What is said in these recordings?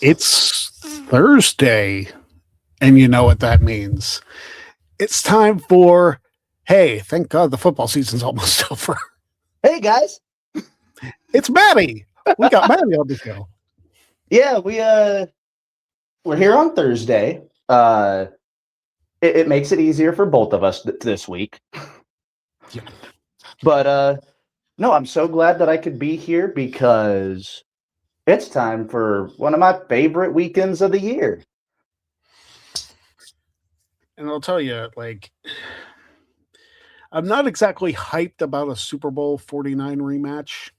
It's Thursday, and you know what that means. It's time for, hey, thank God the football season's almost over. Hey guys. It's Maddie. We got Maddie on the show. Yeah, we're here on Thursday. It makes it easier for both of us this week. Yeah. But no, I'm so glad that I could be here because it's time for one of my favorite weekends of the year. And I'll tell you, like, I'm not exactly hyped about a Super Bowl 49 rematch.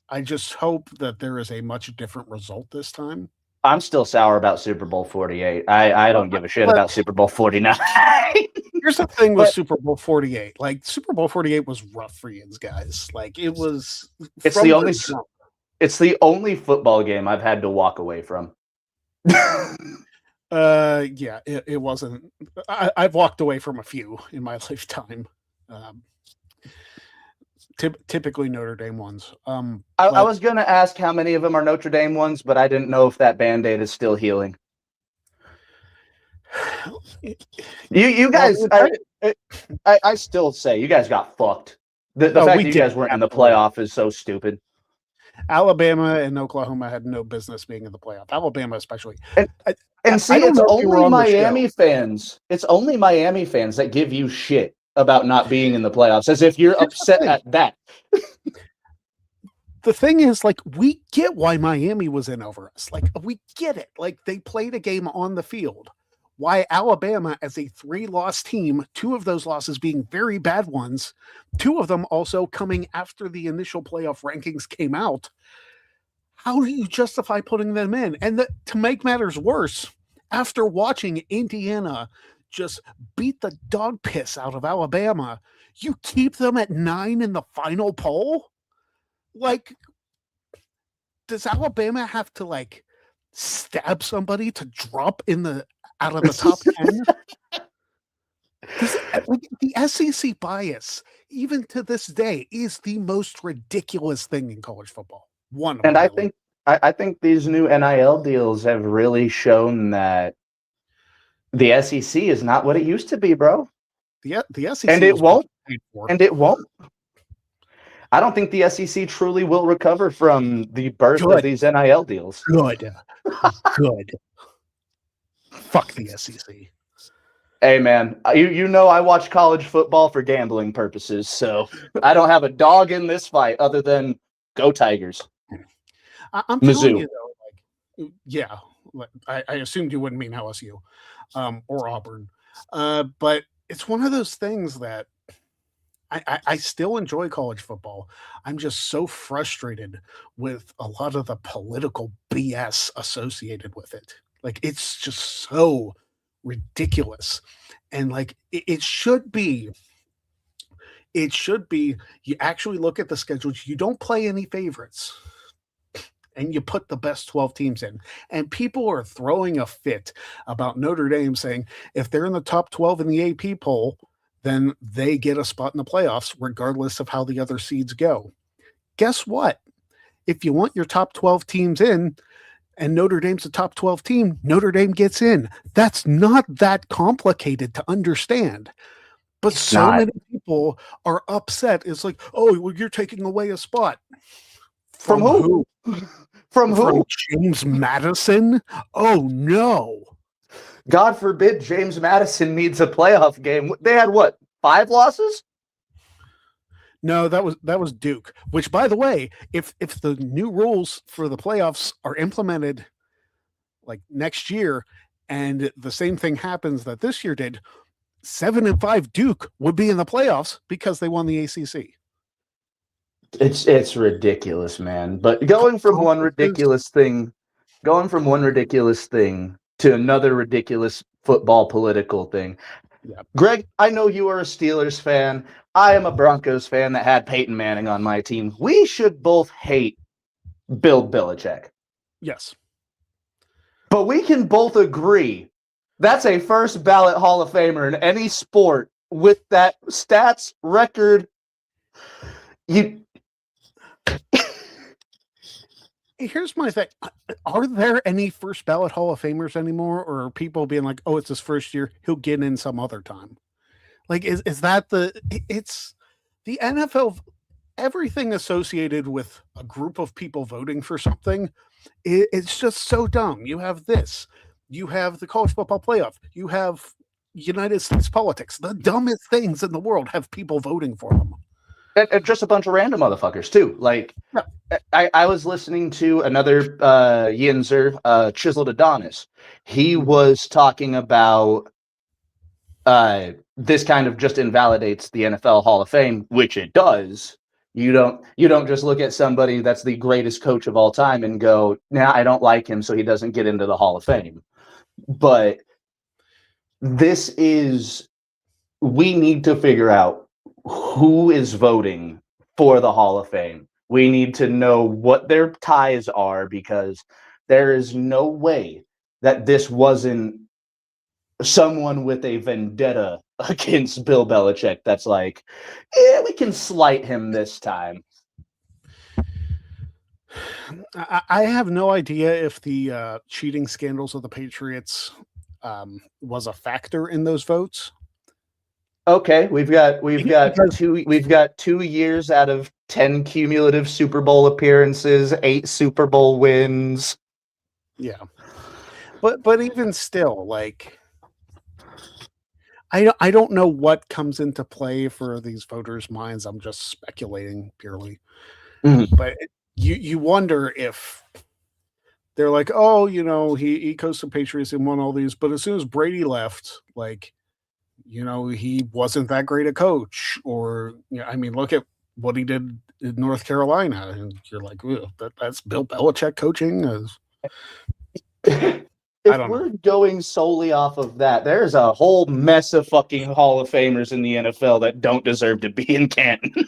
I just hope that there is a much different result this time. I'm still sour about Super Bowl 48. I don't give a shit about Super Bowl 49. Here's the thing with Super Bowl 48. Like, Super Bowl 48 was rough for you guys. Like, it was. It's the only football game I've had to walk away from. Yeah, it wasn't. I've walked away from a few in my lifetime. Typically Notre Dame ones. I was going to ask how many of them are Notre Dame ones, but I didn't know if that Band-Aid is still healing. You guys, I still say you guys got fucked. The fact that you guys weren't in the playoff is so stupid. Alabama and Oklahoma had no business being in the playoff. Alabama especially. And see, it's only Miami fans. It's only Miami fans that give you shit about not being in the playoffs, as if you're upset at that. The thing is, like, we get why Miami was in over us. Like, we get it. Like, they played a game on the field. Why Alabama, as a 3-loss team, 2 of those losses being very bad ones, 2 of them also coming after the initial playoff rankings came out. How do you justify putting them in? And to make matters worse, after watching Indiana just beat the dog piss out of Alabama, you keep them at 9 in the final poll? Like, does Alabama have to, like, stab somebody to drop out of the top 10? The SEC bias, even to this day, is the most ridiculous thing in college football. I think these new NIL deals have really shown that the SEC is not what it used to be, bro. The SEC and it won't. I don't think the SEC truly will recover from the birth of these NIL deals. Good. Fuck the SEC. Hey, man, you know I watch college football for gambling purposes, so I don't have a dog in this fight other than go Tigers. I'm telling you, though, like, yeah, I assumed you wouldn't mean LSU or Auburn. But it's one of those things that I still enjoy college football. I'm just so frustrated with a lot of the political BS associated with it. Like, it's just so ridiculous. And, like, it should be you actually look at the schedules. You don't play any favorites, and you put the best 12 teams in. And people are throwing a fit about Notre Dame, saying if they're in the top 12 in the AP poll, then they get a spot in the playoffs, regardless of how the other seeds go. Guess what? If you want your top 12 teams in, and Notre Dame's a top 12 team, Notre Dame gets in. That's not that complicated to understand. But many people are upset. It's like, oh, well, you're taking away a spot. From who? From who? James Madison? Oh, no. God forbid James Madison needs a playoff game. They had, what, 5 losses? No, that was Duke, which, by the way, if the new rules for the playoffs are implemented like next year and the same thing happens that this year did, 7-5 Duke would be in the playoffs because they won the ACC. It's ridiculous, man. But going from one ridiculous thing to another ridiculous football political thing. Yeah. Greg, I know you are a Steelers fan. I am a Broncos fan that had Peyton Manning on my team. We should both hate Bill Belichick. Yes. But we can both agree that's a first ballot Hall of Famer in any sport with that stats record. Here's my thing. Are there any first ballot Hall of Famers anymore? Or are people being like, oh, it's his first year, he'll get in some other time? Like, is that it's the NFL, everything associated with a group of people voting for something, it's just so dumb. You have this, you have the college football playoff, you have United States politics. The dumbest things in the world have people voting for them. And just a bunch of random motherfuckers too. Like, Yeah. I was listening to another Yinzer, Chiseled Adonis. He was talking about this kind of just invalidates the NFL Hall of Fame, which it does. You don't just look at somebody that's the greatest coach of all time and go, nah, I don't like him, so he doesn't get into the Hall of Fame. But we need to figure out who is voting for the Hall of Fame. We need to know what their ties are, because there is no way that this wasn't someone with a vendetta against Bill Belichick that's like, we can slight him this time. I have no idea if the cheating scandals of the Patriots was a factor in those votes. Okay, we've got 2 years out of 10 cumulative Super Bowl appearances, 8 Super Bowl wins. Yeah, but even still, like, I don't know what comes into play for these voters' minds. I'm just speculating purely, but you wonder if they're like, oh, he coached the Patriots and won all these, but as soon as Brady left, like, he wasn't that great a coach. Or, I mean, look at what he did in North Carolina, and you're like, that's Bill Belichick coaching. If we're going solely off of that, there's a whole mess of fucking Hall of Famers in the NFL that don't deserve to be in Canton.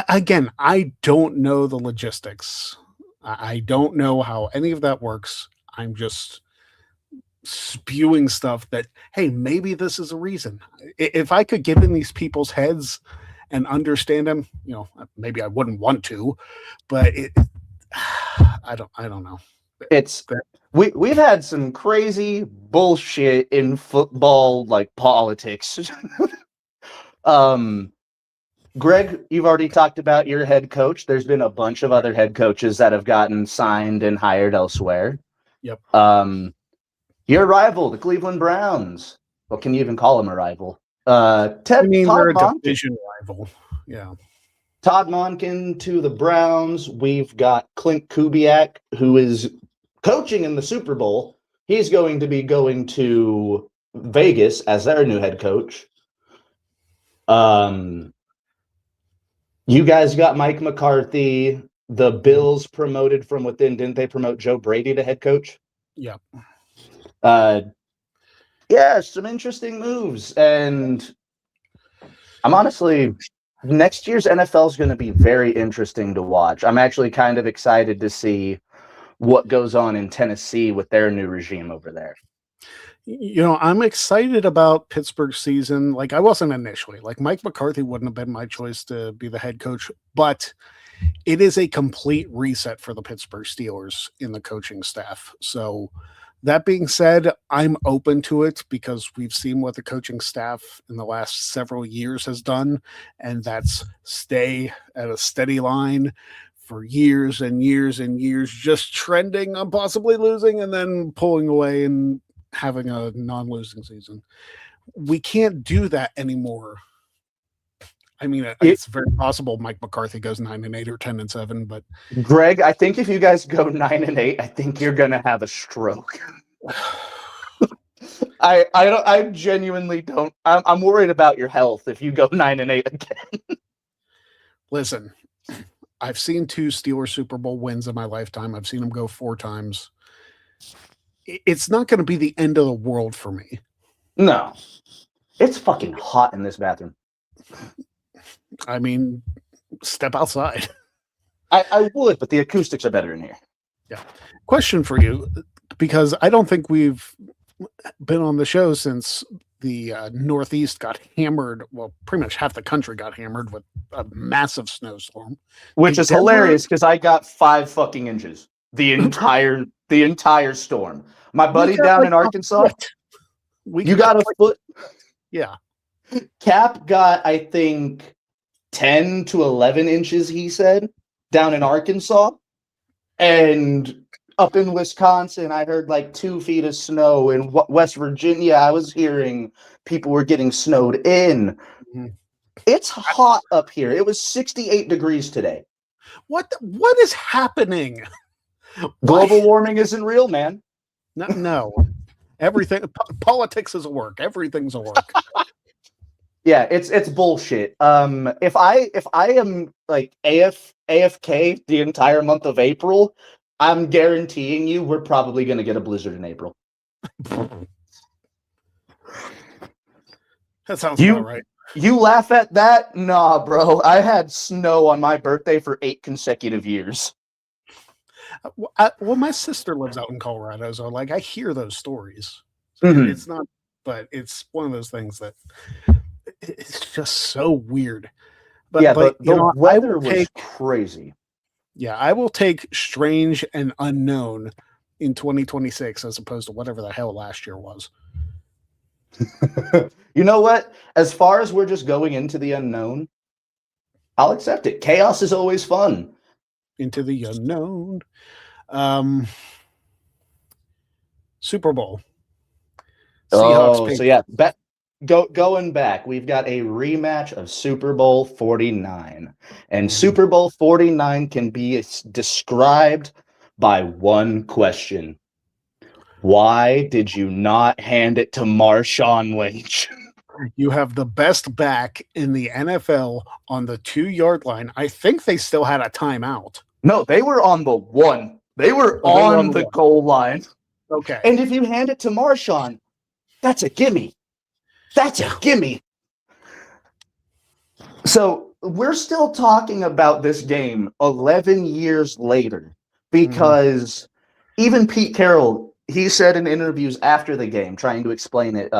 Again, I don't know the logistics. I don't know how any of that works. I'm just spewing stuff that, hey, maybe this is a reason. If I could get in these people's heads and understand them, maybe I wouldn't want to, but I don't know. We've had some crazy bullshit in football, like politics. Greg, you've already talked about your head coach. There's been a bunch of other head coaches that have gotten signed and hired elsewhere. Yep. Your rival, the Cleveland Browns. Well, can you even call them a rival? Todd Monken. Division rival. Yeah. Todd Monken to the Browns. We've got Clint Kubiak, who is coaching in the Super Bowl. He's going to be going to Vegas as their new head coach. You guys got Mike McCarthy. The Bills promoted from within. Didn't they promote Joe Brady to head coach? Yeah. Yeah, some interesting moves. And I'm honestly, next year's NFL is going to be very interesting to watch. I'm actually kind of excited to see what goes on in Tennessee with their new regime over there. I'm excited about Pittsburgh's season. Like, I wasn't initially. Like, Mike McCarthy wouldn't have been my choice to be the head coach, but it is a complete reset for the Pittsburgh Steelers in the coaching staff. So that being said, I'm open to it because we've seen what the coaching staff in the last several years has done, and that's stay at a steady line for years and years and years, just trending on possibly losing and then pulling away and having a non-losing season. We can't do that anymore. I mean, it's very possible Mike McCarthy goes 9-8 or 10-7, but Greg, I think if you guys go 9-8, I think you're gonna have a stroke. I genuinely don't. I'm worried about your health if you go 9-8 again. Listen, I've seen 2 Steelers Super Bowl wins in my lifetime. I've seen them go 4 times. It's not going to be the end of the world for me. No. It's fucking hot in this bathroom. I mean, step outside. I would, but the acoustics are better in here. Yeah. Question for you, because I don't think we've been on the show since Northeast got hammered. Well, pretty much half the country got hammered with a massive snowstorm. Which In is Denver, hilarious because I got 5 fucking inches the entire storm. My we buddy got down like in a Arkansas, foot. We you got a like, foot. yeah. Cap got, I think, 10 to 11 inches, he said, down in Arkansas. And up in Wisconsin, I heard like 2 feet of snow. In West Virginia, I was hearing people were getting snowed in. Mhm. It's hot up here. It was 68 degrees today. What is happening? Global warming isn't real, man. No. Everything politics is a work. Everything's a work. Yeah, it's bullshit. If I am like AFK the entire month of April, I'm guaranteeing you we're probably going to get a blizzard in April. That sounds about right. You laugh at that? Nah, bro. I had snow on my birthday for 8 consecutive years. Well, my sister lives out in Colorado, so like I hear those stories. It's not, but it's one of those things that it's just so weird. But yeah, but the weather was crazy. Yeah, I will take strange and unknown in 2026 as opposed to whatever the hell last year was. You know what? As far as we're just going into the unknown, I'll accept it. Chaos is always fun. Into the unknown. Super Bowl. Seahawks. So yeah, going back, we've got a rematch of Super Bowl 49. And Super Bowl 49 can be described by one question. Why did you not hand it to Marshawn Lynch? You have the best back in the NFL on the 2-yard line. I think they still had a timeout. No, they were on the 1. They were on the goal line. Okay. And if you hand it to Marshawn, that's a gimme. That's a gimme. So we're still talking about this game 11 years later because even Pete Carroll, he said in interviews after the game, trying to explain it,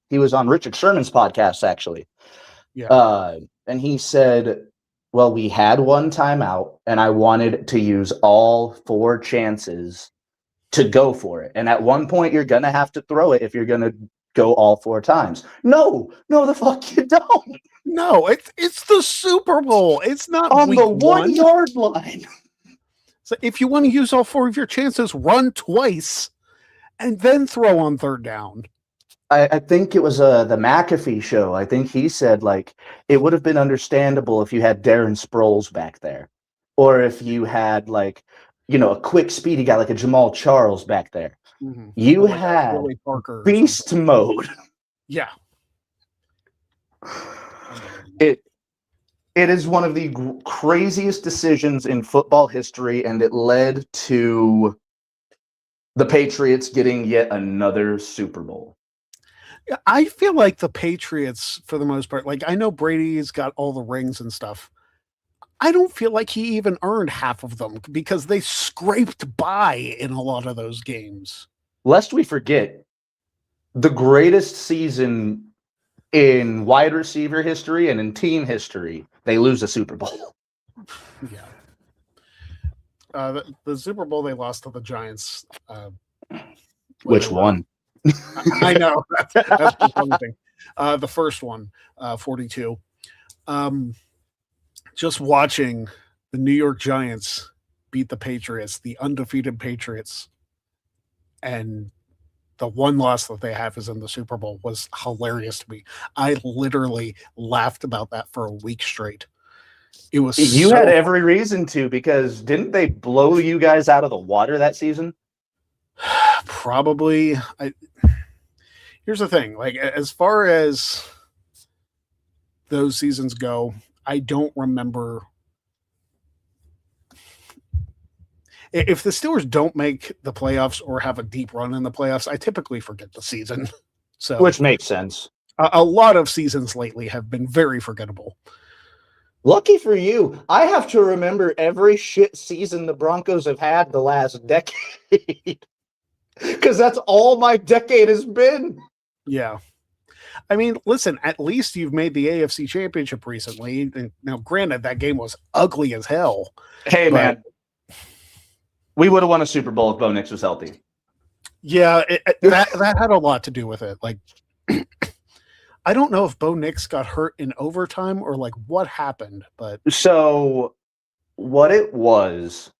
he was on Richard Sherman's podcast, actually. Yeah. And he said, well, we had one timeout, and I wanted to use all 4 chances to go for it. And at one point, you're going to have to throw it if you're going to go all 4 times. No, the fuck you don't. No, it's the Super Bowl. It's not on week the 1 yard line. So if you want to use all 4 of your chances, run twice and then throw on 3rd down. I think it was the McAfee show. I think he said, like, it would have been understandable if you had Darren Sproles back there. Or if you had, like, a quick, speedy guy like a Jamal Charles back there. Mm-hmm. You like had Parker beast mode. Yeah. It is one of the craziest decisions in football history, and it led to the Patriots getting yet another Super Bowl. I feel like the Patriots, for the most part, like I know Brady's got all the rings and stuff. I don't feel like he even earned half of them because they scraped by in a lot of those games. Lest we forget, the greatest season in wide receiver history and in team history, they lose a Super Bowl. Yeah. The Super Bowl they lost to the Giants. Which one? I know. That's the funny thing. The first one, 42. Just watching the New York Giants beat the Patriots, the undefeated Patriots, and the one loss that they have is in the Super Bowl was hilarious to me. I literally laughed about that for a week straight. It was you had every reason to, because didn't they blow you guys out of the water that season? Probably. Here's the thing, like as far as those seasons go, I don't remember. If the Steelers don't make the playoffs or have a deep run in the playoffs, I typically forget the season. So, which makes sense. A lot of seasons lately have been very forgettable. Lucky for you, I have to remember every shit season the Broncos have had the last decade. Because that's all my decade has been. Yeah. I mean, listen, at least you've made the AFC Championship recently. And now, granted, that game was ugly as hell. Hey, but, man. We would have won a Super Bowl if Bo Nix was healthy. Yeah, that had a lot to do with it. Like, I don't know if Bo Nix got hurt in overtime or like what happened, but so what it was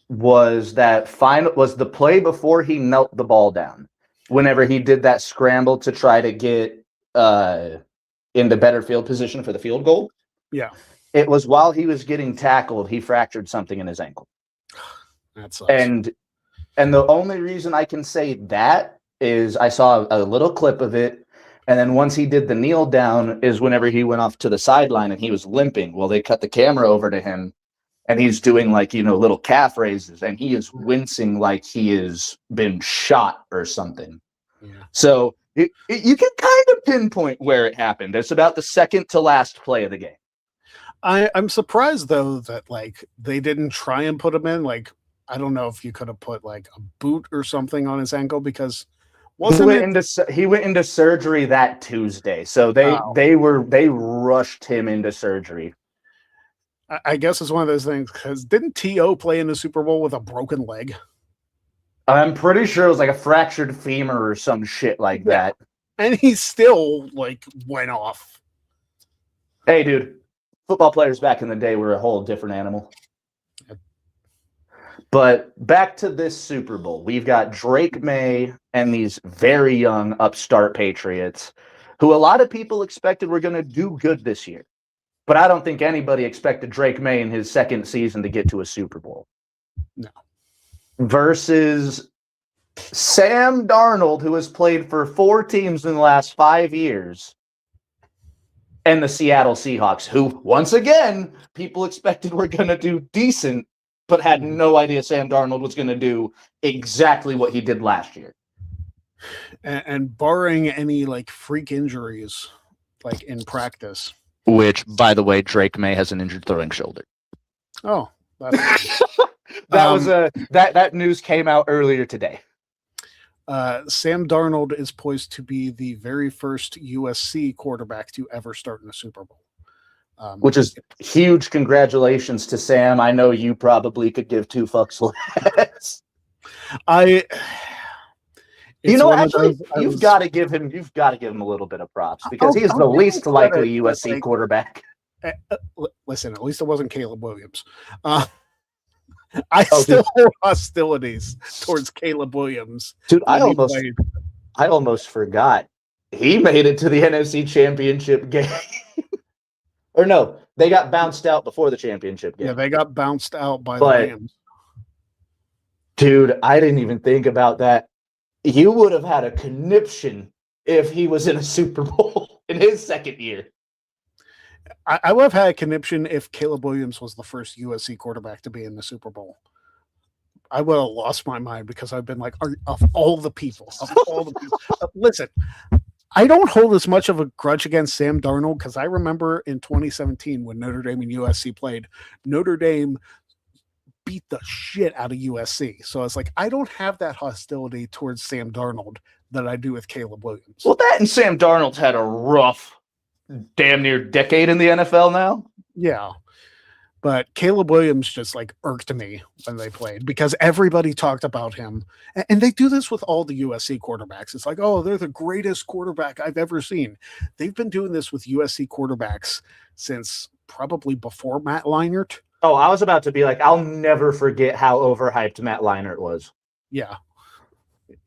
that was the play before he knelt the ball down. Whenever he did that scramble to try to get into better field position for the field goal. Yeah. It was while he was getting tackled, he fractured something in his ankle. That sucks. And the only reason I can say that is I saw a little clip of it, and then once he did the kneel down is whenever he went off to the sideline and he was limping. Well, they cut the camera over to him, and he's doing like, little calf raises, and he is wincing like he has been shot or something. Yeah. So you can kind of pinpoint where it happened. It's about the second to last play of the game. I'm surprised though that like they didn't try and put him in. Like, I don't know if you could have put like a boot or something on his ankle because he went into surgery that Tuesday. So they rushed him into surgery. I guess it's one of those things because didn't T.O. play in the Super Bowl with a broken leg? I'm pretty sure it was like a fractured femur or some shit like that. And he still like went off. Hey, dude, football players back in the day were a whole different animal. But back to this Super Bowl, we've got Drake May and these very young upstart Patriots who a lot of people expected were going to do good this year. But I don't think anybody expected Drake May in his second season to get to a Super Bowl. No. Versus Sam Darnold, who has played for 4 teams in the last 5 years, and the Seattle Seahawks, who, once again, people expected were going to do decent, but had no idea Sam Darnold was going to do exactly what he did last year. And barring any like freak injuries, like in practice. Which, by the way, Drake May has an injured throwing shoulder. Oh, that's that news came out earlier today. Sam Darnold is poised to be the very first USC quarterback to ever start in a Super Bowl. Which is huge congratulations to Sam. I know you probably could give 2 fucks less. You've got to give him a little bit of props because he is the least likely USC quarterback. Listen, at least it wasn't Caleb Williams. I still hold hostilities towards Caleb Williams. Dude, I almost forgot. He made it to the NFC Championship game. Or no, they got bounced out before the championship game. Yeah, they got bounced out by the Rams. Dude, I didn't even think about that. You would have had a conniption if he was in a Super Bowl in his second year. I would have had a conniption if Caleb Williams was the first USC quarterback to be in the Super Bowl. I would have lost my mind because I've been like, of all the people. Listen, I don't hold as much of a grudge against Sam Darnold because I remember in 2017 when Notre Dame and USC played, Notre Dame beat the shit out of USC. So it's like, I don't have that hostility towards Sam Darnold that I do with Caleb Williams. Well, that and Sam Darnold's had a rough damn near decade in the NFL now. Yeah. But Caleb Williams just like irked me when they played because everybody talked about him. And they do this with all the USC quarterbacks. It's like, oh, they're the greatest quarterback I've ever seen. They've been doing this with USC quarterbacks since probably before Matt Leinart. Oh, I was about to be like, I'll never forget how overhyped Matt Leinart was. Yeah.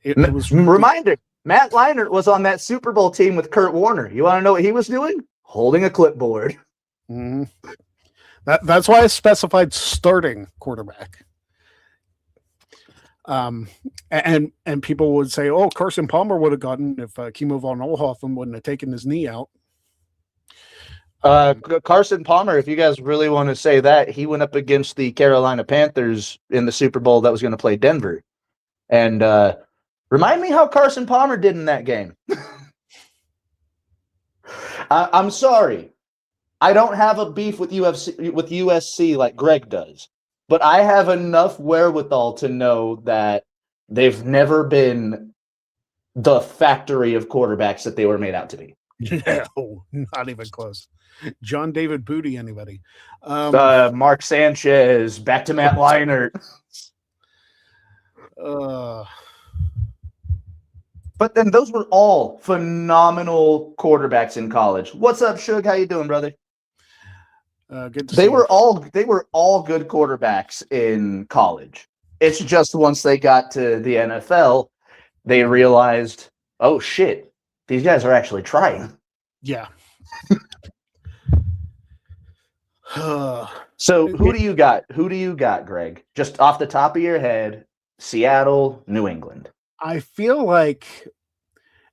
It was reminder, Matt Leinart was on that Super Bowl team with Kurt Warner. You want to know what he was doing? Holding a clipboard. Mm-hmm. That's why I specified starting quarterback. And people would say, oh, Carson Palmer would have gotten if Kimo von Oelhoffen wouldn't have taken his knee out. Carson Palmer, if you guys really want to say that, he went up against the Carolina Panthers in the Super Bowl that was going to play Denver. And remind me how Carson Palmer did in that game. I'm sorry. I don't have a beef with USC like Greg does, but I have enough wherewithal to know that they've never been the factory of quarterbacks that they were made out to be. No, not even close. John David Booty, anybody? Mark Sanchez, back to Matt Leinart. But then those were all phenomenal quarterbacks in college. What's up, Suge? How you doing, brother? Good to They see were you. all good quarterbacks in college. It's just once they got to the NFL, they realized, oh shit, these guys are actually trying. Yeah. So who do you got? Who do you got, Greg? Just off the top of your head, Seattle, New England. I feel like,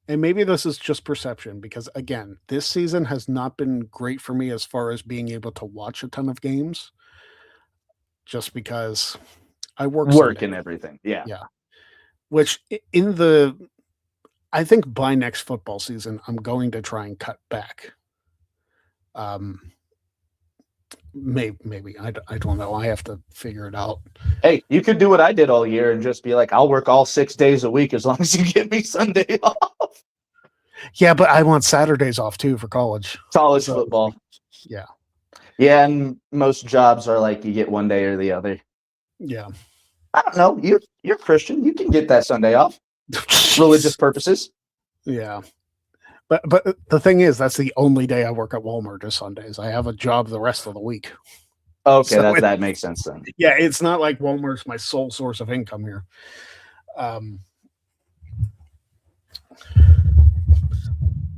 and maybe this is just perception, because again, this season has not been great for me as far as being able to watch a ton of games, just because I work Work Sunday. and everything. Yeah. Which I think by next football season, I'm going to try and cut back. Maybe I don't know. I have to figure it out. Hey, you could do what I did all year and just be like, I'll work all 6 days a week as long as you give me Sunday off. Yeah, but I want Saturdays off too for college. College football. Yeah. Yeah, and most jobs are like you get one day or the other. Yeah. I don't know. You're Christian. You can get that Sunday off. Religious purposes. Yeah. But the thing is, that's the only day I work at Walmart is Sundays. I have a job the rest of the week. Okay, so that makes sense then. Yeah, it's not like Walmart's my sole source of income here.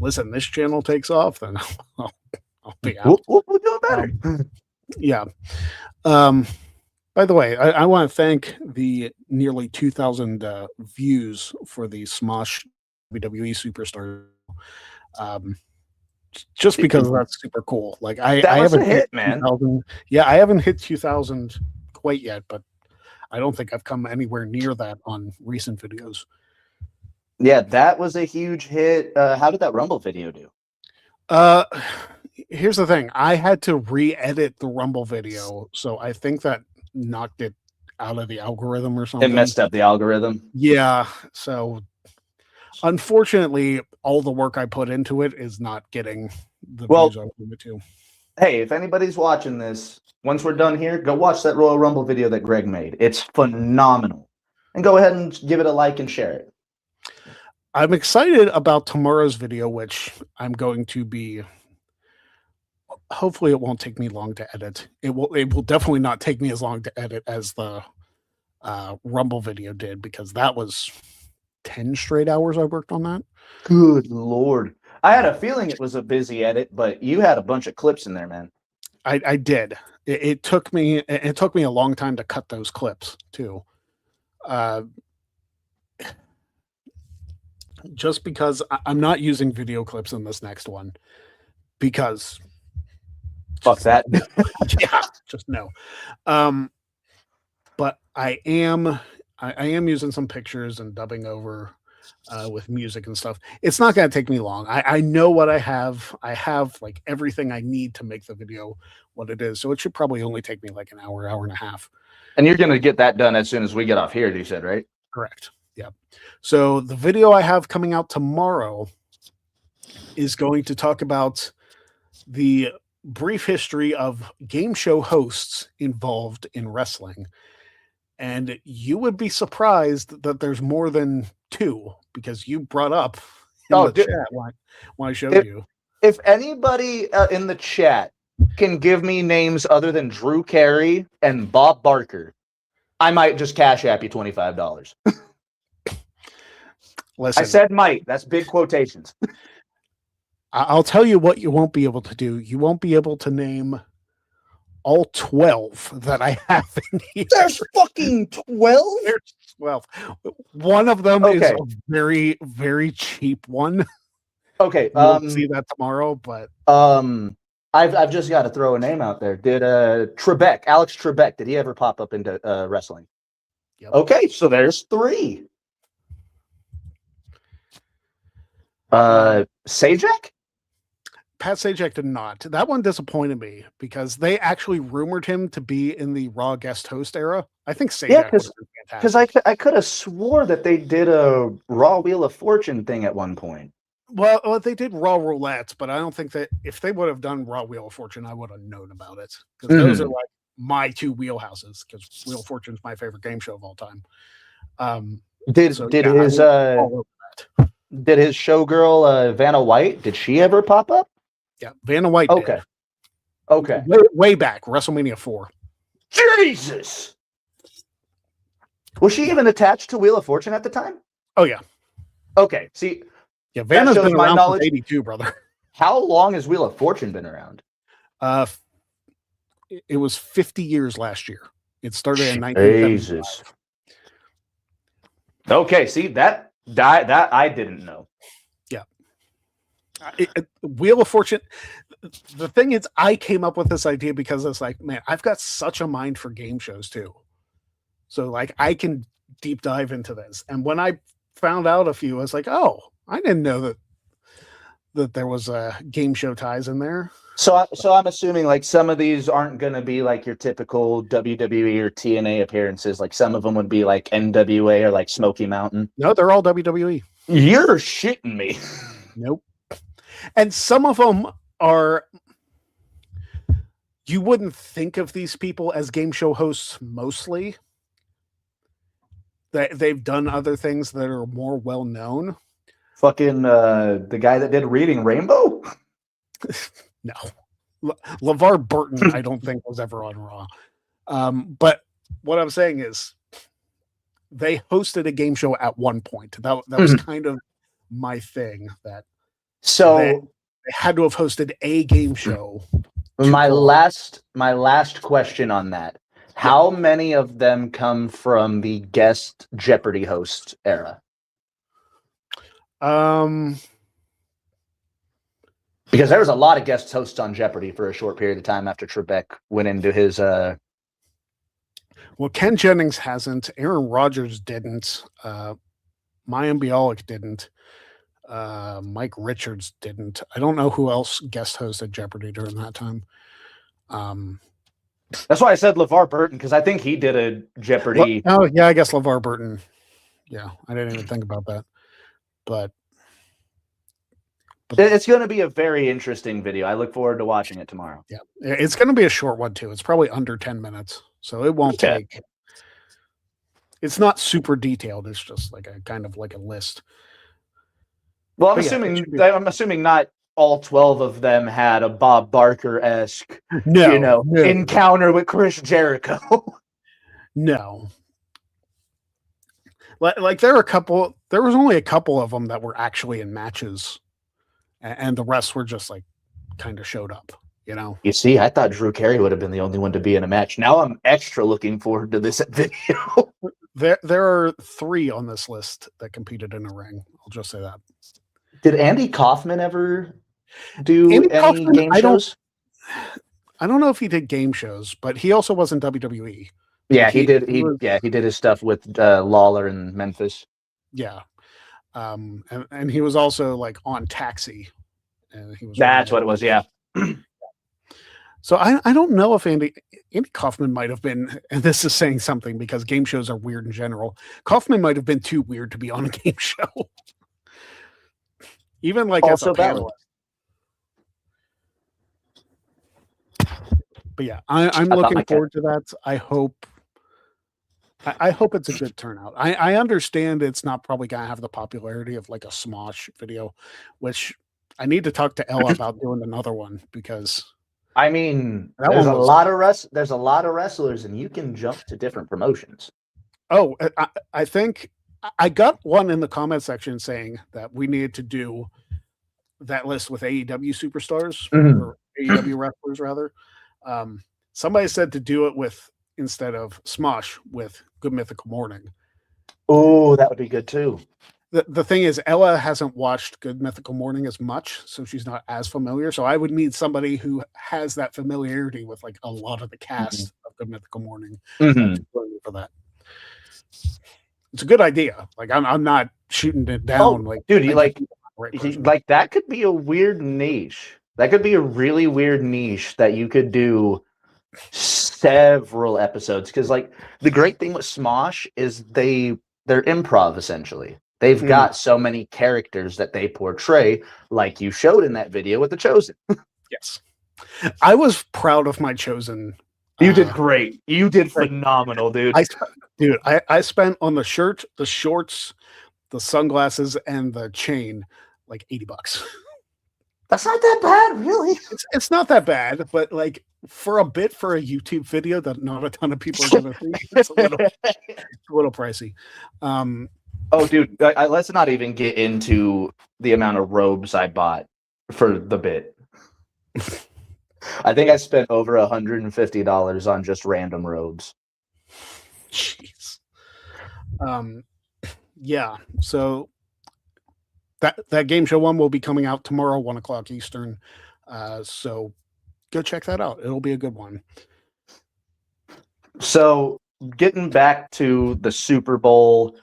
Listen, this channel takes off, then I'll be out. We'll do it better. Yeah. By the way, I want to thank the nearly 2,000 views for the Smosh WWE Superstar. Just because that's super cool. Like I haven't hit, man. Yeah, I haven't hit 2,000 quite yet, but I don't think I've come anywhere near that on recent videos. Yeah, that was a huge hit. How did that Rumble video do? Here's the thing. I had to re-edit the Rumble video, so I think that knocked it out of the algorithm or something. It messed up the algorithm. Yeah, so unfortunately, all the work I put into it is not getting the views I wanted to. Hey, if anybody's watching this, once we're done here, go watch that Royal Rumble video that Greg made. It's phenomenal. And go ahead and give it a like and share it. I'm excited about tomorrow's video, which I'm going to be. Hopefully, it won't take me long to edit. It will definitely not take me as long to edit as the Rumble video did, because that was 10 straight hours I worked on that. Good Lord. I had a feeling it was a busy edit, but you had a bunch of clips in there, man. I did. It took me a long time to cut those clips too. Just because I'm not using video clips in this next one, because fuck that. Yeah, just no. But I am using some pictures and dubbing over with music and stuff. It's not going to take me long. I know what I have. I have like everything I need to make the video what it is. So it should probably only take me like an hour and a half. And you're going to get that done as soon as we get off here, you said, right? Correct. Yeah. So the video I have coming out tomorrow is going to talk about the brief history of game show hosts involved in wrestling. And you would be surprised that there's more than two, because you brought up in the chat when I showed you. If anybody in the chat can give me names other than Drew Carey and Bob Barker, I might just cash app you $25. Listen, I said might. That's big quotations. I'll tell you what you won't be able to do. You won't be able to name all 12 that I have in here. There's fucking 12? There's 12. One of them is a very, very cheap one. Okay. We'll see that tomorrow, but I've just got to throw a name out there. Did Trebek, Alex Trebek, did he ever pop up into wrestling? Yep. Okay, so there's 3. Sajak? Pat Sajak did not. That one disappointed me because they actually rumored him to be in the Raw guest host era. I think Sajak was fantastic. Because I could have swore that they did a Raw Wheel of Fortune thing at one point. Well, they did Raw Roulette, but I don't think that if they would have done Raw Wheel of Fortune, I would have known about it because those are like my two wheelhouses. Because Wheel of Fortune is my favorite game show of all time. Did his showgirl Vanna White, did she ever pop up? Yeah, Vanna White. Okay. Did. Okay. Way back, WrestleMania 4. Jesus. Was she even attached to Wheel of Fortune at the time? Oh yeah. Okay. See. Yeah, Vanna's been around since '82, brother. How long has Wheel of Fortune been around? It was 50 years last year. It started in 1975. Jesus. Okay, see that I didn't know. Yeah. Wheel of Fortune. The thing is, I came up with this idea because it's like, man, I've got such a mind for game shows too. So like, I can deep dive into this. And when I found out a few, I was like, oh, I didn't know that there was a game show ties in there. So I'm assuming like some of these aren't going to be like your typical WWE or TNA appearances. Like some of them would be like NWA or like Smoky Mountain. No, they're all WWE. You're shitting me. Nope. And some of them are, you wouldn't think of these people as game show hosts mostly. That they've done other things that are more well known. Fucking the guy that did Reading Rainbow? No. LeVar Burton, I don't think was ever on Raw. But what I'm saying is they hosted a game show at one point. That was kind of my thing. So they had to have hosted a game show. My last question on that. How many of them come from the guest Jeopardy host era? Because there was a lot of guest hosts on Jeopardy for a short period of time after Trebek went into his. Well, Ken Jennings hasn't. Aaron Rodgers didn't. Mayim Bialik didn't. Mike Richards didn't. I don't know who else guest hosted Jeopardy during that time. That's why I said LeVar Burton, because I think he did a Jeopardy. Oh, yeah, I guess LeVar Burton. Yeah, I didn't even think about that. But it's going to be a very interesting video. I look forward to watching it tomorrow. Yeah, it's going to be a short one, too. It's probably under 10 minutes, so it won't take. It's not super detailed. It's just like a kind of like a list. Well, I'm assuming not all 12 of them had a Bob Barker-esque, encounter with Chris Jericho. No. Like there was only a couple of them that were actually in matches, and the rest were just like kind of showed up, You see, I thought Drew Carey would have been the only one to be in a match. Now I'm extra looking forward to this video. There are 3 on this list that competed in a ring. I'll just say that. Did Andy Kaufman ever do any game shows? I don't know if he did game shows, but he also was in WWE. Yeah, he did. He did his stuff with Lawler in Memphis. Yeah, and he was also like on Taxi. And he was. That's what it was. Yeah. So I don't know if Andy Kaufman might have been, and this is saying something because game shows are weird in general. Kaufman might have been too weird to be on a game show. Even like also as a panelist. But yeah, I'm looking forward to that. I hope it's a good turnout. I understand it's not probably going to have the popularity of like a Smosh video, which I need to talk to Ella about doing another one because I mean, there's a lot of wrestlers and you can jump to different promotions. Oh, I think I got one in the comment section saying that we needed to do that list with AEW superstars or AEW wrestlers rather. Somebody said to do it with instead of Smosh with Good Mythical Morning. Oh, that would be good too. The thing is, Ella hasn't watched Good Mythical Morning as much, so she's not as familiar. So I would need somebody who has that familiarity with like a lot of the cast of Good Mythical Morning for that. It's a good idea. Like I'm not shooting it down. Like, dude, like that could be a weird niche. That could be a really weird niche that you could do several episodes. Because like the great thing with Smosh is they're improv essentially. They've got so many characters that they portray, like you showed in that video with The Chosen. Yes. I was proud of my Chosen. You did great. You did phenomenal, dude. I spent on the shirt, the shorts, the sunglasses, and the chain like $80. That's not that bad, really. It's not that bad, but like for a YouTube video that not a ton of people are going to see, it's a little pricey. Oh, dude, let's not even get into the amount of robes I bought for the bit. I think I spent over $150 on just random robes. Jeez. Yeah. So that Game Show 1 will be coming out tomorrow, 1:00 Eastern. So go check that out. It'll be a good one. So getting back to the Super Bowl,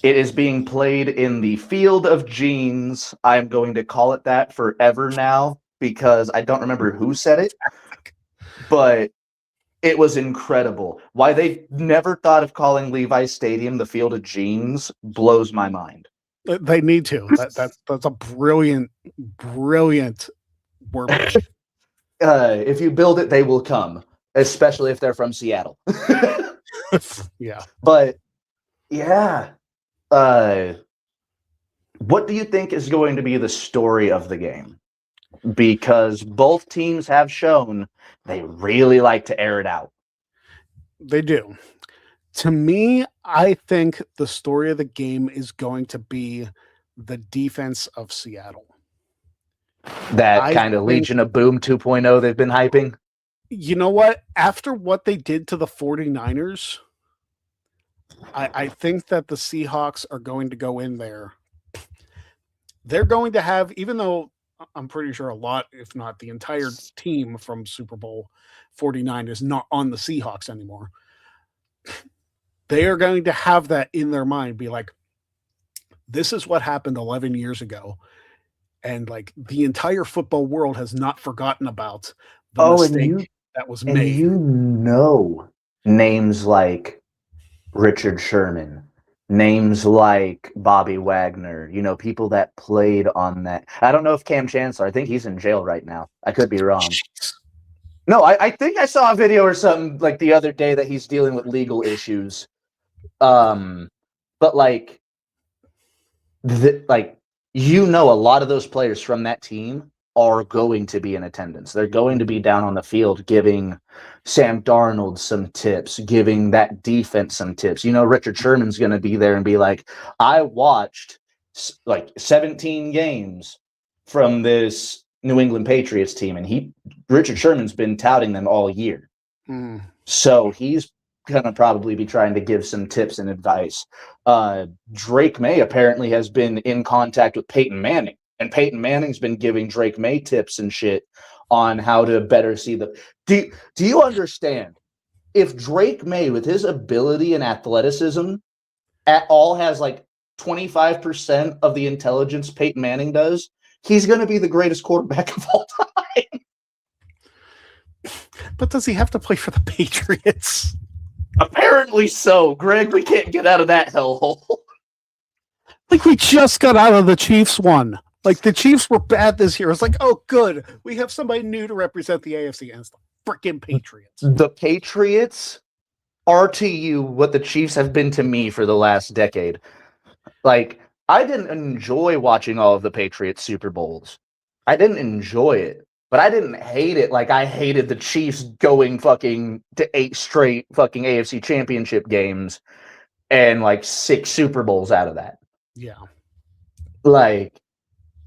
it is being played in the Field of Jeans. I'm going to call it that forever now because I don't remember who said it, but it was incredible. Why they never thought of calling Levi's Stadium the Field of Jeans blows my mind. They need to. That's a brilliant word. If you build it, they will come, especially if they're from Seattle. Yeah. But yeah. What do you think is going to be the story of the game? Because both teams have shown they really like to air it out. They do. To me, I think the story of the game is going to be the defense of Seattle. That kind of Legion of Boom 2.0 they've been hyping. You know what? After what they did to the 49ers, I think that the Seahawks are going to go in there. They're going to have, even though I'm pretty sure a lot, if not the entire team from Super Bowl 49 is not on the Seahawks anymore. They are going to have that in their mind, be like, this is what happened 11 years ago. And like the entire football world has not forgotten about the mistake that was made. And you know names like Richard Sherman, names like Bobby Wagner, you know, people that played on that. I don't know if Cam Chancellor, I think he's in jail right now. I could be wrong. Jeez. No, I think I saw a video or something like the other day that he's dealing with legal issues. But like, you know, a lot of those players from that team are going to be in attendance. They're going to be down on the field giving Sam Darnold some tips, giving that defense some tips. You know, Richard Sherman's going to be there and be like, I watched like 17 games from this New England Patriots team, and Richard Sherman's been touting them all year. So he's going to probably be trying to give some tips and advice. Drake May apparently has been in contact with Peyton Manning, and Peyton Manning's been giving Drake May tips and shit on how to better see the. Do you understand? If Drake May, with his ability and athleticism, at all has like 25% of the intelligence Peyton Manning does, he's going to be the greatest quarterback of all time. But does he have to play for the Patriots? Apparently so. Greg, we can't get out of that hellhole. Like, we just got out of the Chiefs one. Like, the Chiefs were bad this year. It's like, oh, good. We have somebody new to represent the AFC, and it's the freaking Patriots. The Patriots are to you what the Chiefs have been to me for the last decade. Like, I didn't enjoy watching all of the Patriots Super Bowls. I didn't enjoy it, but I didn't hate it like I hated the Chiefs going fucking to 8 straight fucking AFC championship games and like 6 Super Bowls out of that. Yeah. Like,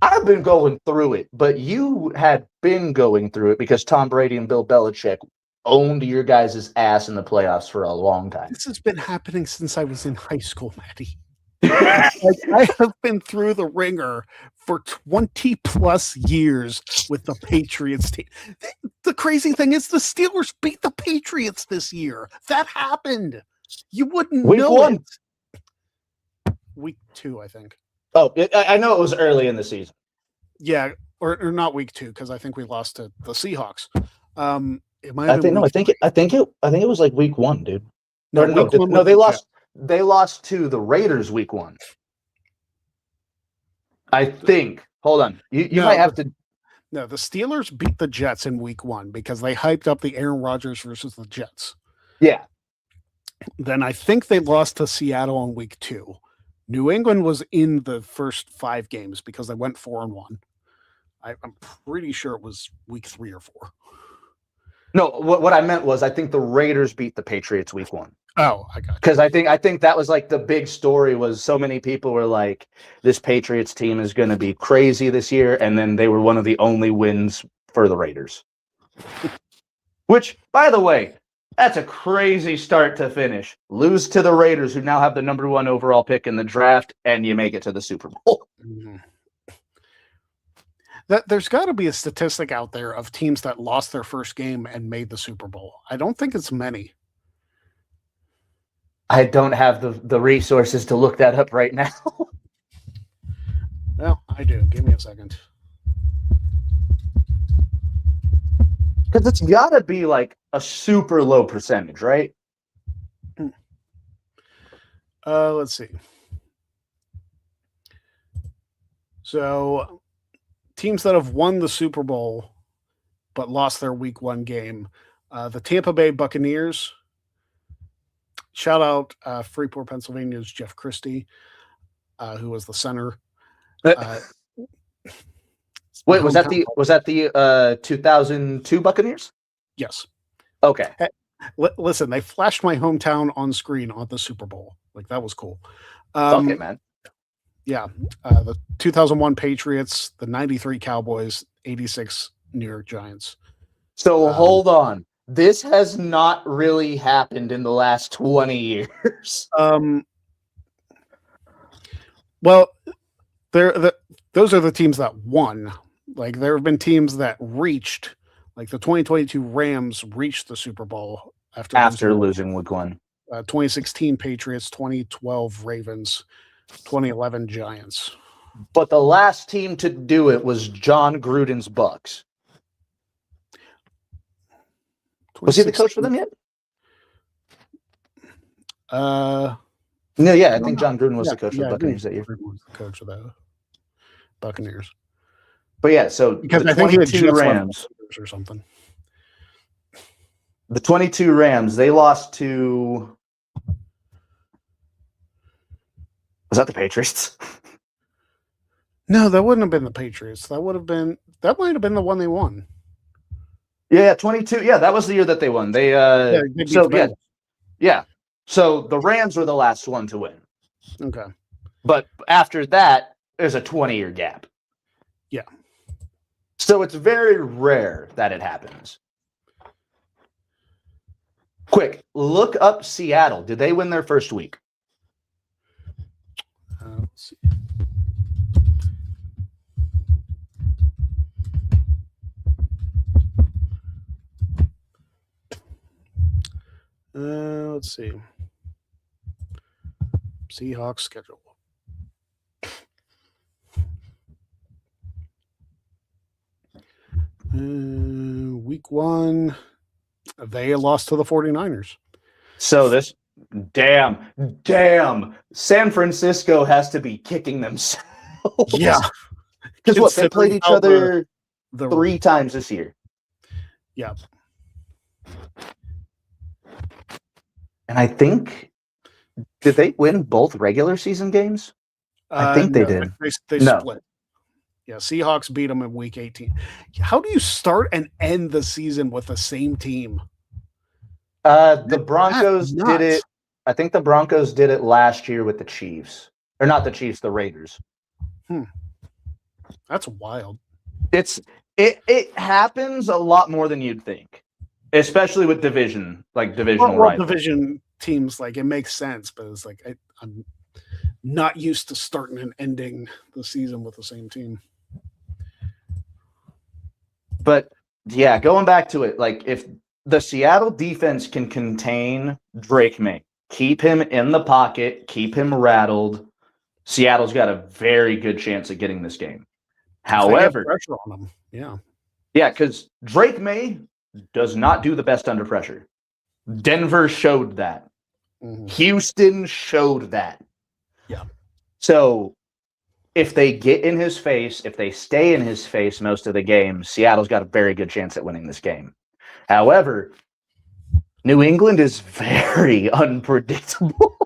I've been going through it, but you had been going through it because Tom Brady and Bill Belichick owned your guys' ass in the playoffs for a long time. This has been happening since I was in high school, Matty. Like, I have been through the ringer for 20 plus years with the Patriots team. The crazy thing is the Steelers beat the Patriots this year. That happened. You wouldn't know it. Week 2, I think. Oh, I know it was early in the season. Yeah, or not week 2, because I think we lost to the Seahawks. It might I think it was like week 1, dude. No, they lost to the Raiders week 1. I think. Hold on. You No, might have to. No, the Steelers beat the Jets in week 1 because they hyped up the Aaron Rodgers versus the Jets. Yeah. Then I think they lost to Seattle in week 2. New England was in the first 5 games because they went 4-1. I'm pretty sure it was week 3 or 4. No, what I meant was I think the Raiders beat the Patriots week 1. Oh, I got you. Because I think that was like the big story was so many people were like, this Patriots team is going to be crazy this year. And then they were one of the only wins for the Raiders. Which, by the way, that's a crazy start to finish. Lose to the Raiders, who now have the number 1 overall pick in the draft, and you make it to the Super Bowl. Mm-hmm. There's got to be a statistic out there of teams that lost their first game and made the Super Bowl. I don't think it's many. I don't have the resources to look that up right now. Well, I do. Give me a second. Because it's got to be like a super low percentage, right? Let's see. So, teams that have won the Super Bowl but lost their week 1 game. The Tampa Bay Buccaneers. Shout out Freeport, Pennsylvania's Jeff Christie, who was the center. Wait, was that the 2002 Buccaneers? Yes. Okay. Hey, listen, they flashed my hometown on screen on the Super Bowl. Like, that was cool. Okay, man. Yeah. The 2001 Patriots, the 93 Cowboys, 86 New York Giants. So hold on. This has not really happened in the last 20 years. Well, those are the teams that won. Like, there have been teams that reached, like the 2022 Rams reached the Super Bowl after losing week 1. 2016 Patriots, 2012 Ravens, 2011 Giants. But the last team to do it was John Gruden's Bucks. Was he the coach for them yet? No, yeah, I think John Gruden was the coach of the Buccaneers that year. Was the coach of the Buccaneers. But yeah, so because the I think he had 22 Rams or something. The 22 Rams, they lost to. Was that the Patriots? No, that wouldn't have been the Patriots. That might have been the one they won. Yeah, 22. Yeah, that was the year that they won. They So the Rams were the last one to win. Okay. But after that, there's a 20-year gap. Yeah. So it's very rare that it happens. Quick, look up Seattle. Did they win their first week? Let's see. Let's see. Seahawks schedule. Week 1, they lost to the 49ers. So this, damn, San Francisco has to be kicking themselves. Yeah. Because what, they played each other 3 times this year. Yeah. And I think, did they win both regular season games? I think they did. They split. Yeah, Seahawks beat them in week 18. How do you start and end the season with the same team? The Broncos did it. I think the Broncos did it last year with the Chiefs. Or not the Chiefs, the Raiders. That's wild. It happens a lot more than you'd think. Especially with divisional rivals. Division teams, like, it makes sense, but it's like I'm not used to starting and ending the season with the same team. But yeah, going back to it, like, if the Seattle defense can contain Drake May, keep him in the pocket, keep him rattled, Seattle's got a very good chance at getting this game. However, pressure on them. Yeah, because Drake May does not do the best under pressure. Denver showed that. Mm-hmm. Houston showed that. Yeah. So if they get in his face, if they stay in his face most of the game, Seattle's got a very good chance at winning this game. However, New England is very unpredictable.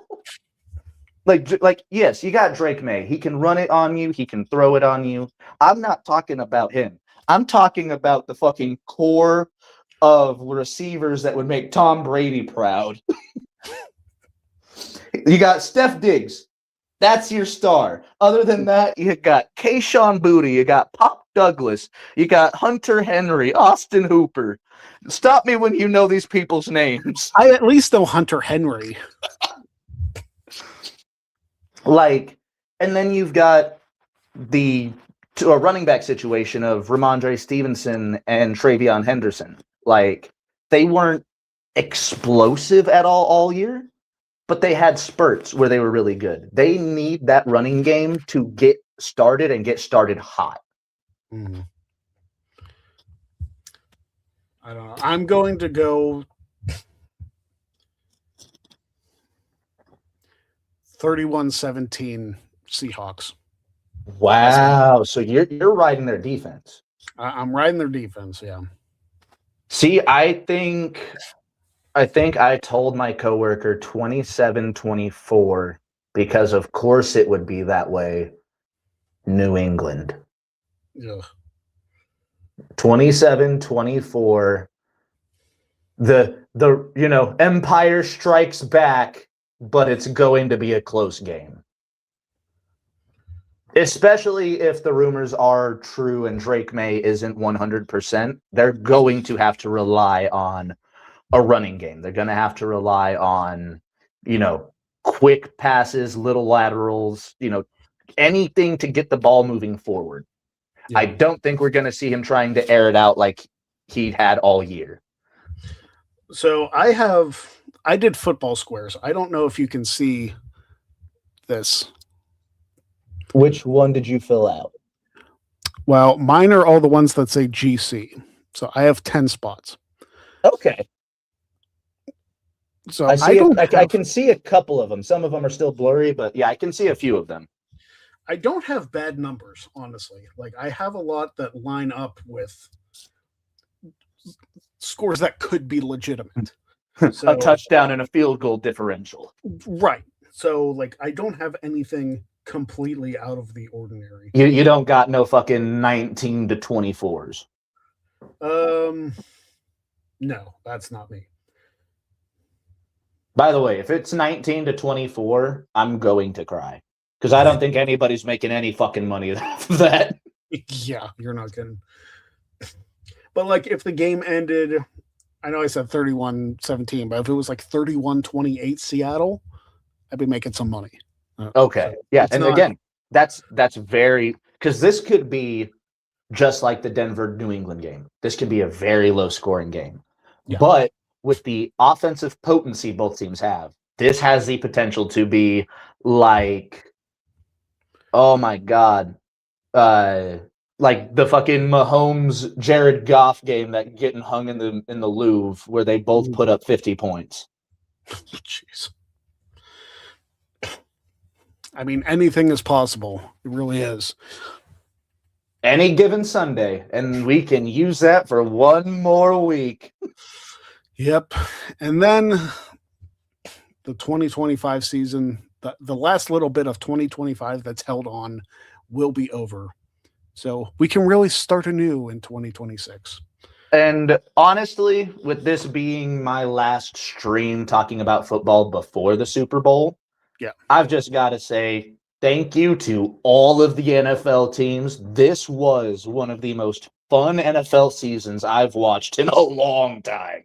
Like, yes, you got Drake May. He can run it on you. He can throw it on you. I'm not talking about him. I'm talking about the fucking core of receivers that would make Tom Brady proud. You got Steph Diggs. That's your star. Other than that, you got Kayshon Boutte. You got Pop Douglas. You got Hunter Henry, Austin Hooper. Stop me when you know these people's names. I at least know Hunter Henry. And then you've got a running back situation of Ramondre Stevenson and Travion Henderson. They weren't explosive at all year, but they had spurts where they were really good. They need that running game to get started and get started hot. Mm-hmm. I don't know. I'm going to go 31-17 Seahawks. Wow. So you're riding their defense. I'm riding their defense, yeah. See, I think I told my coworker 27-24 because of course it would be that way. New England. Yeah. 27-24. The Empire strikes back, but it's going to be a close game. Especially if the rumors are true and Drake May isn't 100%, they're going to have to rely on a running game. They're going to have to rely on, quick passes, little laterals, anything to get the ball moving forward. Yeah. I don't think we're going to see him trying to air it out like he had all year. So I did football squares. I don't know if you can see this. Which one did you fill out? Well, mine are all the ones that say GC. So I have 10 spots. Okay. So I can see a couple of them. Some of them are still blurry, but yeah, I can see a few of them. I don't have bad numbers, honestly. I have a lot that line up with scores that could be legitimate. So, a touchdown and a field goal differential. Right. So, I don't have anything completely out of the ordinary. You don't got no fucking 19-24s. No, that's not me. By the way, if it's 19-24, I'm going to cry because I don't think anybody's making any fucking money off of that. Yeah, you're not kidding. But if the game ended, I know I said 31-17, but if it was 31-28 Seattle, I'd be making some money. Okay. So yeah. And again, that's very, because this could be just like the Denver New England game. This could be a very low scoring game. Yeah. But with the offensive potency both teams have, this has the potential to be oh my God, like the fucking Mahomes Jared Goff game that getting hung in the Louvre where they both put up 50 points. Jeez. I mean, anything is possible. It really is. Any given Sunday, and we can use that for one more week. Yep. And then the 2025 season, the last little bit of 2025 that's held on will be over. So we can really start anew in 2026. And honestly, with this being my last stream talking about football before the Super Bowl, yeah, I've just got to say thank you to all of the NFL teams. This was one of the most fun NFL seasons I've watched in a long time.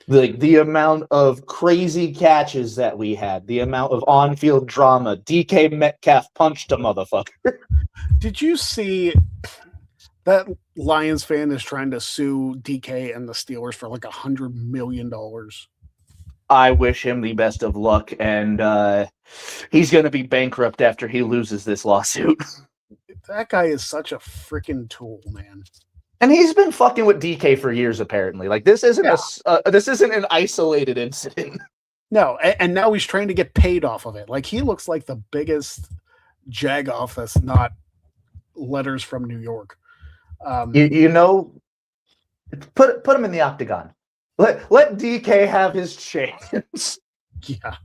The amount of crazy catches that we had, the amount of on-field drama. DK Metcalf punched a motherfucker. Did you see that Lions fan is trying to sue DK and the Steelers for $100 million? I wish him the best of luck, and he's going to be bankrupt after he loses this lawsuit. That guy is such a freaking tool, man. And he's been fucking with DK for years, apparently. This isn't this isn't an isolated incident. No, and now he's trying to get paid off of it. He looks like the biggest jagoff that's not letters from New York. You know, put him in the octagon. Let DK have his chance. Yeah.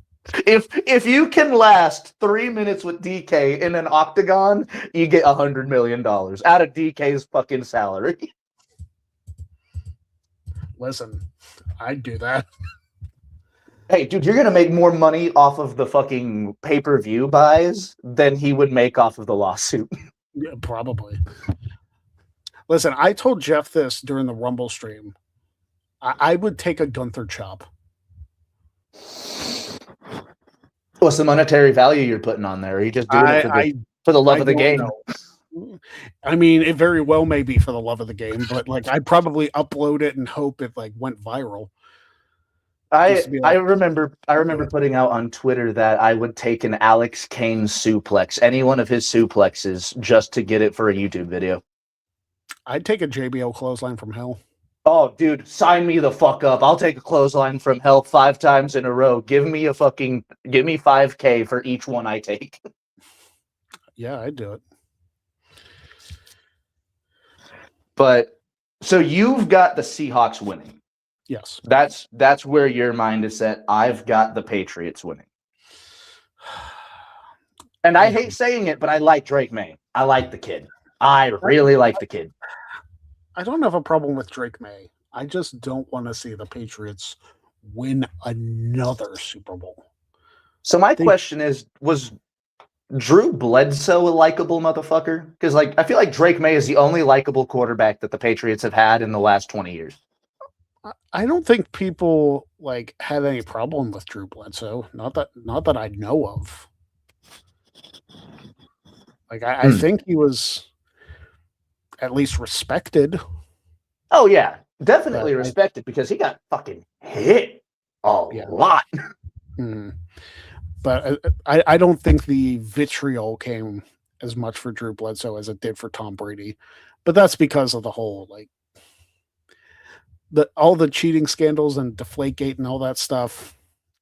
If you can last 3 minutes with DK in an octagon, you get $100 million out of DK's fucking salary. Listen, I'd do that. Hey, dude, you're gonna make more money off of the fucking pay-per-view buys than he would make off of the lawsuit. Yeah, probably. Listen, I told Jeff this during the Rumble stream. I would take a Gunther chop. What's the monetary value you're putting on there? Are you just doing it for the love of the game? Know. I mean, it very well may be for the love of the game, but like I'd probably upload it and hope it like went viral. I remember putting out on Twitter that I would take an Alex Kane suplex, any one of his suplexes, just to get it for a YouTube video. I'd take a JBL clothesline from hell. Oh, dude, sign me the fuck up. I'll take a clothesline from hell 5 times in a row. Give me $5K for each one I take. Yeah, I'd do it. But so you've got the Seahawks winning. Yes. That's where your mind is set. I've got the Patriots winning. And I hate saying it, but I like Drake May. I like the kid. I really like the kid. I don't have a problem with Drake May. I just don't want to see the Patriots win another Super Bowl. So my question is, was Drew Bledsoe a likable motherfucker? Because like I feel like Drake May is the only likable quarterback that the Patriots have had in the last 20 years. I don't think people like had any problem with Drew Bledsoe. Not that I know of. Like I think he was at least respected. Oh yeah, definitely respected because he got fucking hit a lot. But I don't think the vitriol came as much for Drew Bledsoe as it did for Tom Brady. But that's because of the whole like all the cheating scandals and Deflategate and all that stuff.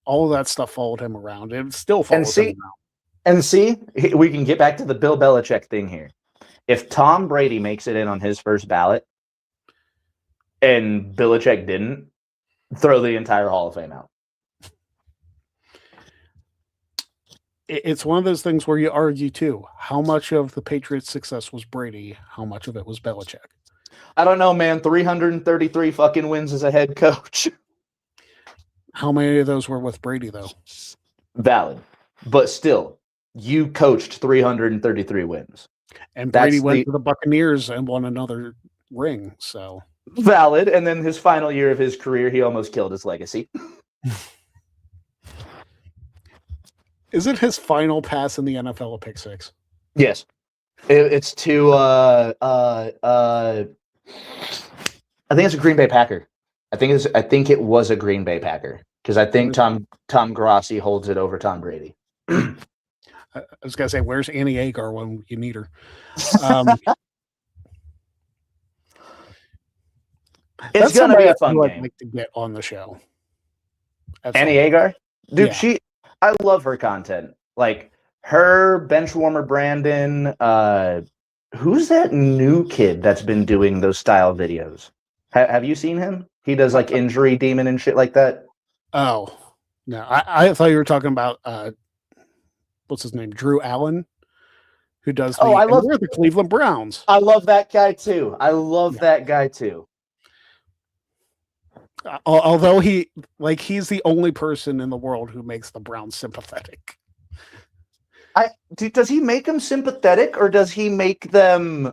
All of that stuff followed him around. It still follows him around. And see, we can get back to the Bill Belichick thing here. If Tom Brady makes it in on his first ballot and Belichick didn't, throw the entire Hall of Fame out. It's one of those things where you argue too. How much of the Patriots' success was Brady? How much of it was Belichick? I don't know, man. 333 fucking wins as a head coach. How many of those were with Brady, though? Valid. But still, you coached 333 wins. And Brady went to the Buccaneers and won another ring. So valid. And then his final year of his career, he almost killed his legacy. Isn't his final pass in the NFL a pick six? Yes. It's to I think it's a Green Bay Packer. I think it was a Green Bay Packer because I think Tom Grassi holds it over Tom Brady. I was gonna say, where's Annie Agar when you need her? It's gonna be a fun game. I'd like to get on the show. Annie Agar, dude, I love her content. Like her, Benchwarmer Brandon. Who's that new kid that's been doing those style videos? Have you seen him? He does like Injury Demon and shit like that. Oh no, I thought you were talking about what's his name, Drew Allen, who does. I love the Cleveland Browns. I love that guy too. That guy too. Although he's the only person in the world who makes the Browns sympathetic. Does he make them sympathetic or does he make them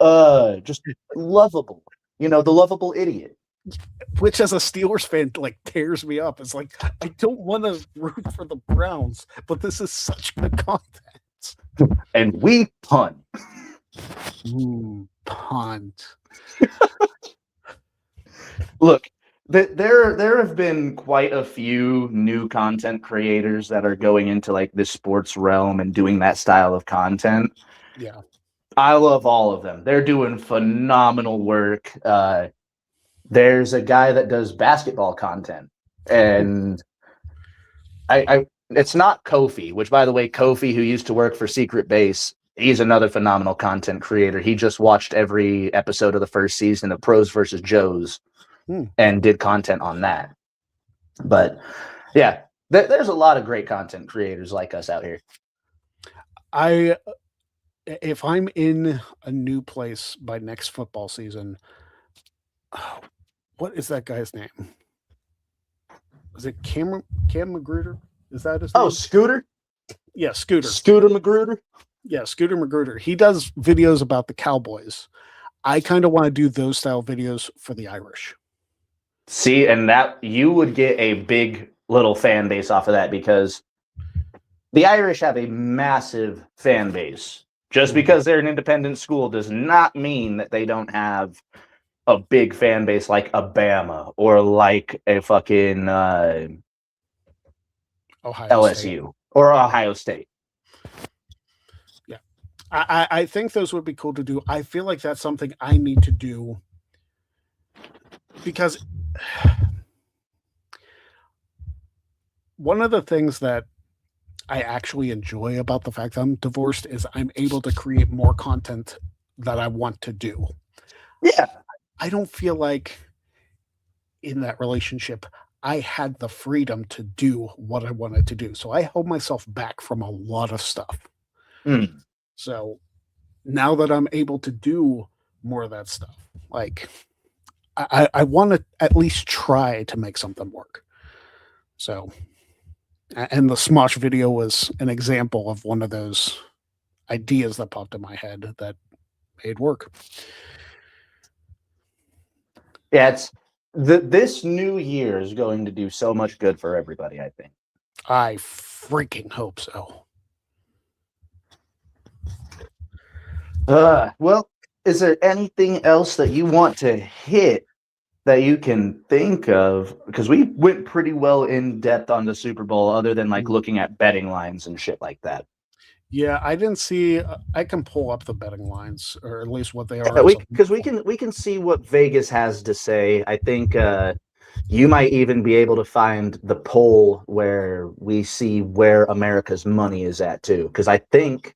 just lovable? You know, the lovable idiot. Which, as a Steelers fan, like tears me up. It's like I don't want to root for the Browns, but this is such good content. And we punt. Punt. Look, there have been quite a few new content creators that are going into like the sports realm and doing that style of content. Yeah. I love all of them. They're doing phenomenal work. There's a guy that does basketball content, and I It's not Kofi, which, by the way, Kofi, who used to work for Secret Base, he's another phenomenal content creator. He just watched every episode of the first season of Pros versus Joes and did content on that. But yeah, there's a lot of great content creators like us out here. If I'm in a new place by next football season, what is that guy's name? Is it Cam Magruder? Is that his name? Oh, Scooter? Yeah, Scooter. Scooter Magruder? Yeah, Scooter Magruder. He does videos about the Cowboys. I kind of want to do those style videos for the Irish. See, and that you would get a big little fan base off of that, because the Irish have a massive fan base. Just because they're an independent school does not mean that they don't have a big fan base like Alabama or like a fucking LSU State. Or Ohio State. Yeah. I think those would be cool to do. I feel like that's something I need to do, because one of the things that I actually enjoy about the fact that I'm divorced is I'm able to create more content that I want to do. Yeah. I don't feel like in that relationship I had the freedom to do what I wanted to do. So I held myself back from a lot of stuff. So now that I'm able to do more of that stuff, like I want to at least try to make something work. So, and the Smosh video was an example of one of those ideas that popped in my head that made work. Yeah, it's this new year is going to do so much good for everybody, I think. I freaking hope so. Well, is there anything else that you want to hit that you can think of? Because we went pretty well in depth on the Super Bowl, other than like looking at betting lines and shit like that. Yeah, I didn't see. I can pull up the betting lines, or at least what they are. Yeah, because we can see what Vegas has to say. I think you might even be able to find the poll where we see where America's money is at too. Because I think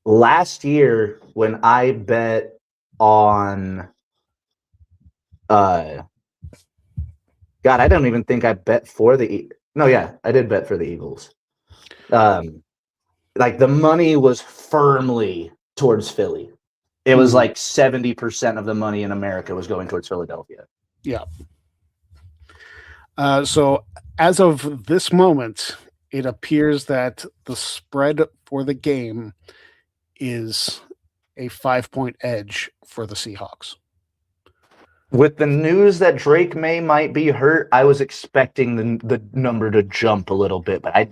last year when I bet on, God, I don't even think I bet for the. No, yeah, I did bet for the Eagles. Like the money was firmly towards Philly. It was like 70% of the money in America was going towards Philadelphia. Yeah. So as of this moment, it appears that the spread for the game is a 5-point edge for the Seahawks. With the news that Drake May might be hurt, I was expecting the number to jump a little bit, but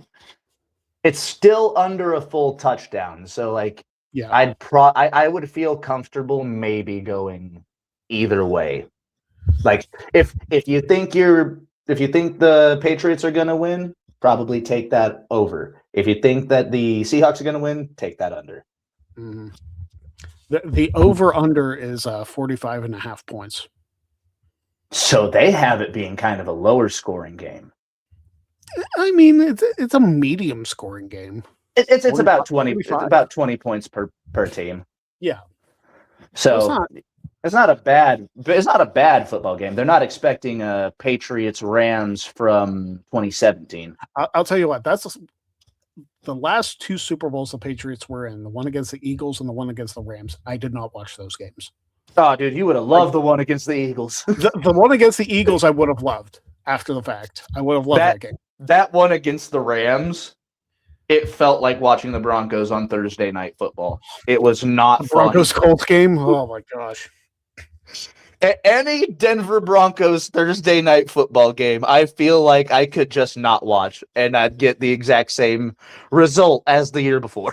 it's still under a full touchdown. So like, yeah, I would feel comfortable maybe going either way. Like if you think the Patriots are going to win, probably take that over. If you think that the Seahawks are going to win, take that under. Mm-hmm. The over-under is 45.5 points. So they have it being kind of a lower scoring game. I mean, it's a medium scoring game. It's about 20. 45. It's about 20 points per team. Yeah. So it's not a bad football game. They're not expecting a Patriots Rams from 2017. I'll tell you what. That's the last two Super Bowls the Patriots were in. The one against the Eagles and the one against the Rams. I did not watch those games. Oh, dude, you would have loved the one against the Eagles. the one against the Eagles, I would have loved. After the fact, I would have loved that game. That one against the Rams, it felt like watching the Broncos on Thursday Night Football. It was not the Broncos Colts game. Oh my gosh! Any Denver Broncos Thursday Night Football game, I feel like I could just not watch, and I'd get the exact same result as the year before.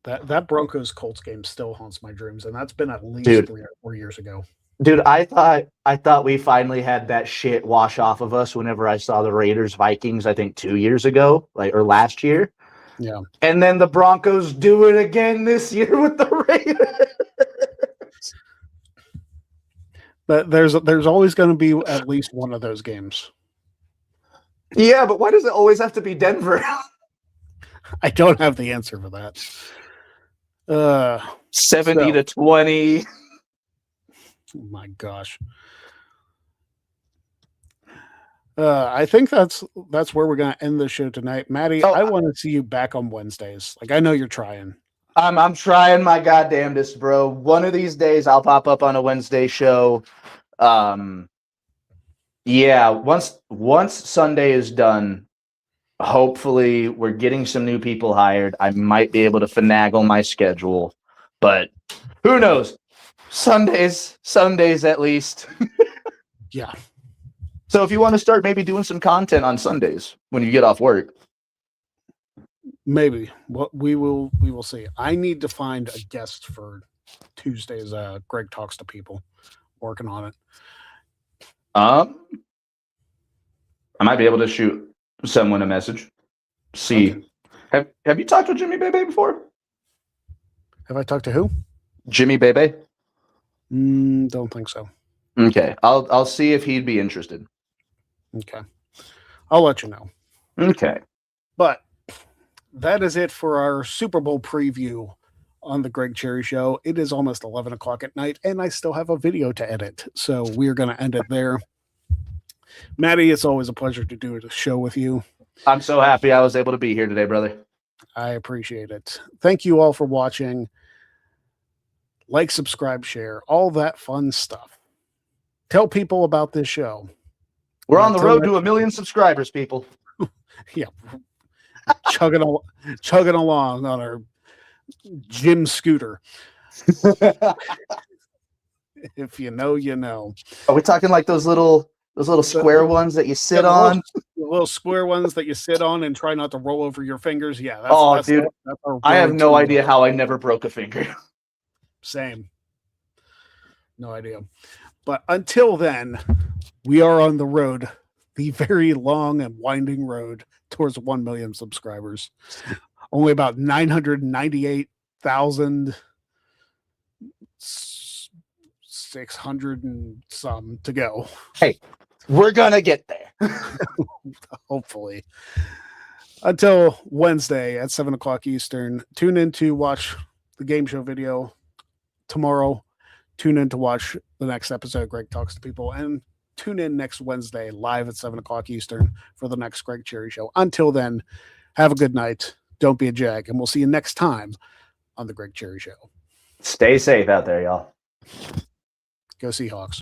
That Broncos Colts game still haunts my dreams, and that's been at least 3 or 4 years ago. Dude, I thought we finally had that shit wash off of us whenever I saw the Raiders Vikings, I think 2 years ago, or last year. Yeah. And then the Broncos do it again this year with the Raiders. But there's always going to be at least one of those games. Yeah, but why does it always have to be Denver? I don't have the answer for that. 70 to 20. Oh my gosh. I think that's where we're gonna end the show tonight. Maddie, I want to see you back on Wednesdays. Like I know you're trying. I'm trying my goddamnedest, bro. One of these days I'll pop up on a Wednesday show. Yeah, once Sunday is done, hopefully we're getting some new people hired. I might be able to finagle my schedule, but who knows? Sundays at least. Yeah. So if you want to start maybe doing some content on Sundays when you get off work. Maybe. What we will see. I need to find a guest for Tuesday's Greg Talks to People. Working on it. I might be able to shoot someone a message. See. Okay. Have you talked to Jimmy Bebe before? Have I talked to who? Jimmy Bebe? Don't think so. Okay. I'll see if he'd be interested. Okay. I'll let you know. Okay. But that is it for our Super Bowl preview on the Greg Cherry Show. It is almost 11 o'clock at night, and I still have a video to edit. So we're going to end it there. Maddie, it's always a pleasure to do a show with you. I'm so happy I was able to be here today, brother. I appreciate it. Thank you all for watching. Like, subscribe, share, all that fun stuff. Tell people about this show. We're on the road to 1 million subscribers, people. Yeah. chugging along on our gym scooter. If you know, you know. Are we talking like those little square ones that you sit on? The little square ones that you sit on and try not to roll over your fingers. Yeah. Dude. I have no idea how I never broke a finger. Same. No idea. But until then, we are on the road, the very long and winding road towards 1 million subscribers. Only about 998,600 and some to go. Hey, we're gonna get there. Hopefully. Until Wednesday at 7 o'clock Eastern, tune in to watch the game show video. Tomorrow, tune in to watch the next episode of Greg Talks to People, and tune in next Wednesday live at 7 o'clock Eastern for the next Greg Cherry Show. Until then, have a good night. Don't be a jag, and we'll see you next time on the Greg Cherry Show. Stay safe out there, y'all. Go Seahawks.